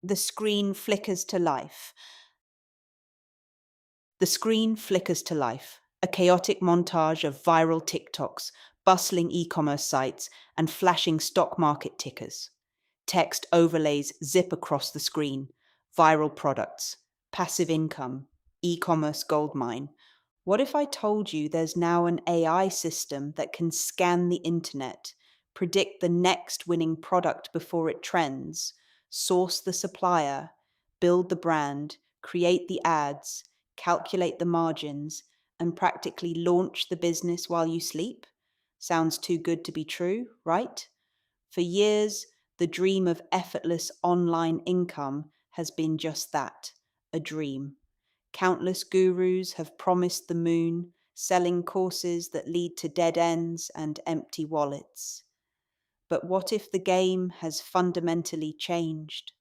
The screen flickers to life. The screen flickers to life, a chaotic montage of viral TikToks, bustling e-commerce sites, and flashing stock market tickers. Text overlays zip across the screen. Viral products, passive income, e-commerce goldmine. What if I told you there's now an AI system that can scan the internet, predict the next winning product before it trends, source the supplier, build the brand, create the ads, calculate the margins, and practically launch the business while you sleep? Sounds too good to be true, right? For years, the dream of effortless online income has been just that, a dream. Countless gurus have promised the moon, selling courses that lead to dead ends and empty wallets. But what if the game has fundamentally changed?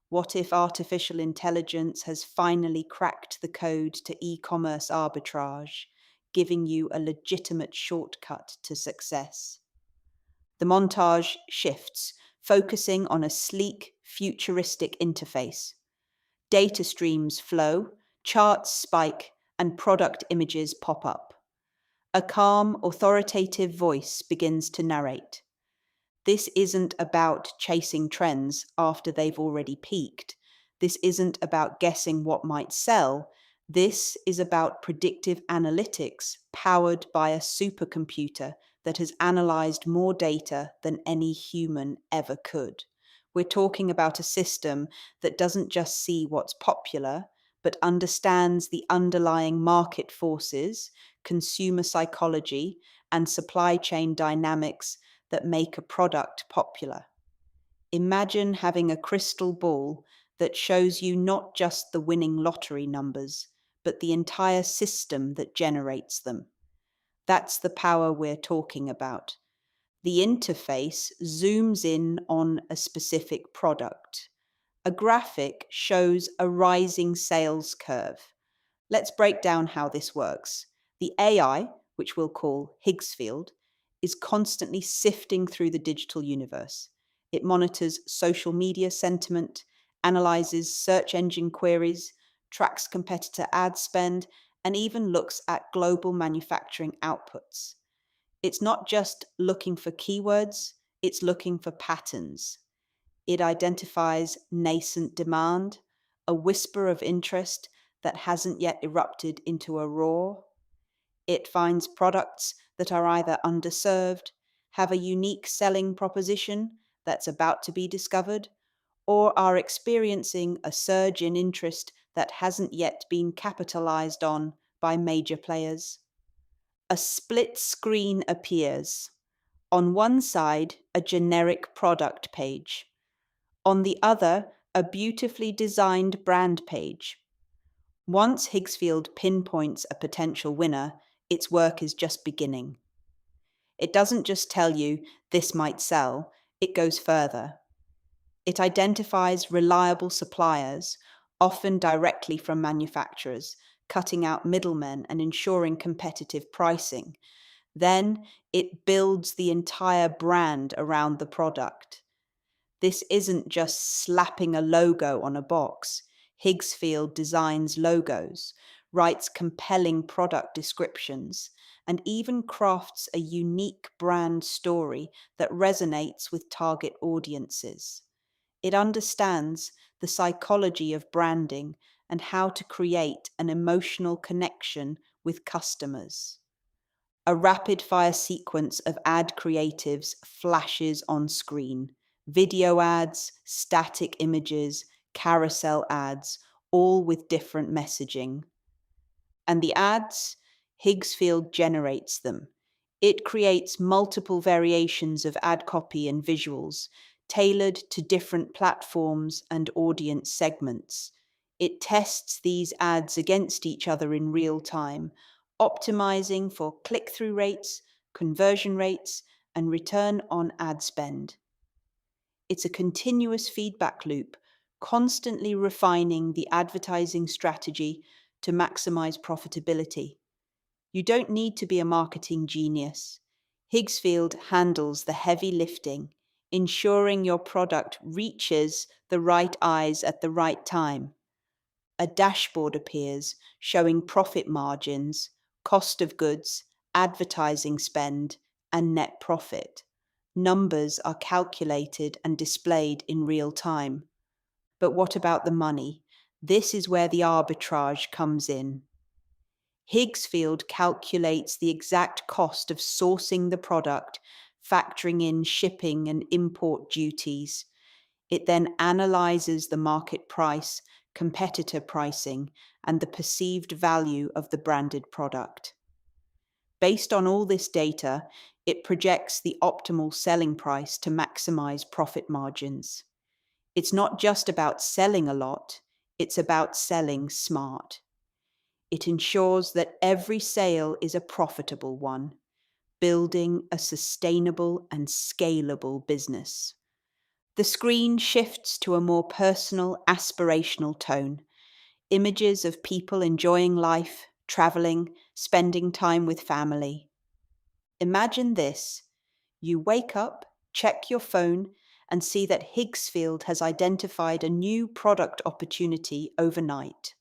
What if artificial intelligence has finally cracked the code to e-commerce arbitrage, giving you a legitimate shortcut to success? The montage shifts, focusing on a sleek, futuristic interface. Data streams flow, charts spike, and product images pop up. A calm, authoritative voice begins to narrate. This isn't about chasing trends after they've already peaked. This isn't about guessing what might sell. This is about predictive analytics powered by a supercomputer that has analyzed more data than any human ever could. We're talking about a system that doesn't just see what's popular, but understands the underlying market forces, consumer psychology, and supply chain dynamics that make a product popular. Imagine having a crystal ball that shows you not just the winning lottery numbers, but the entire system that generates them. That's the power we're talking about. The interface zooms in on a specific product. A graphic shows a rising sales curve. Let's break down how this works. The AI, which we'll call Higgsfield, is constantly sifting through the digital universe. It monitors social media sentiment, analyzes search engine queries, tracks competitor ad spend, and even looks at global manufacturing outputs. It's not just looking for keywords, it's looking for patterns. It identifies nascent demand, a whisper of interest that hasn't yet erupted into a roar. It finds products that are either underserved, have a unique selling proposition that's about to be discovered, or are experiencing a surge in interest that hasn't yet been capitalized on by major players. A split screen appears. On one side, a generic product page. On the other, a beautifully designed brand page. Once Higgsfield pinpoints a potential winner, its work is just beginning. It doesn't just tell you this might sell, it goes further. It identifies reliable suppliers, often directly from manufacturers, cutting out middlemen and ensuring competitive pricing. Then it builds the entire brand around the product. This isn't just slapping a logo on a box. Higgsfield designs logos, writes compelling product descriptions, and even crafts a unique brand story that resonates with target audiences. It understands the psychology of branding and how to create an emotional connection with customers. A rapid-fire sequence of ad creatives flashes on screen. Video ads, static images, carousel ads, all with different messaging. And the ads, Higgsfield generates them. It creates multiple variations of ad copy and visuals, tailored to different platforms and audience segments. It tests these ads against each other in real time, optimizing for click-through rates, conversion rates, and return on ad spend. It's a continuous feedback loop, constantly refining the advertising strategy to maximize profitability. You don't need to be a marketing genius. Higgsfield handles the heavy lifting. ensuring your product reaches the right eyes at the right time. A dashboard appears showing profit margins, cost of goods, advertising spend, and net profit. Numbers are calculated and displayed in real time. But what about the money? This is where the arbitrage comes in. Higgsfield calculates the exact cost of sourcing the product, factoring in shipping and import duties. It then analyzes the market price, competitor pricing, and the perceived value of the branded product. Based on all this data, it projects the optimal selling price to maximize profit margins. It's not just about selling a lot, it's about selling smart. It ensures that every sale is a profitable one, building a sustainable and scalable business. The screen shifts to a more personal, aspirational tone. Images of people enjoying life, traveling, spending time with family. Imagine this. You wake up, check your phone, and see that Higgsfield has identified a new product opportunity overnight.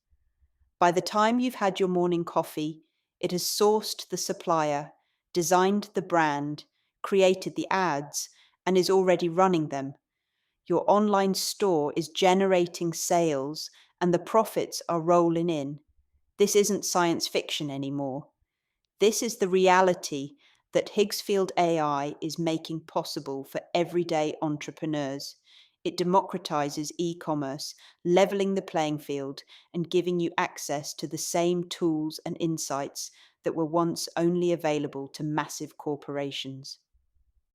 By the time you've had your morning coffee, it has sourced the supplier, designed the brand, created the ads, and is already running them. Your online store is generating sales and the profits are rolling in. This isn't science fiction anymore. This is the reality that Higgsfield AI is making possible for everyday entrepreneurs. It democratizes e-commerce, leveling the playing field and giving you access to the same tools and insights that were once only available to massive corporations.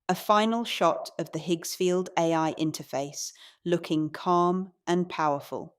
A final shot of the Higgsfield AI interface, looking calm and powerful.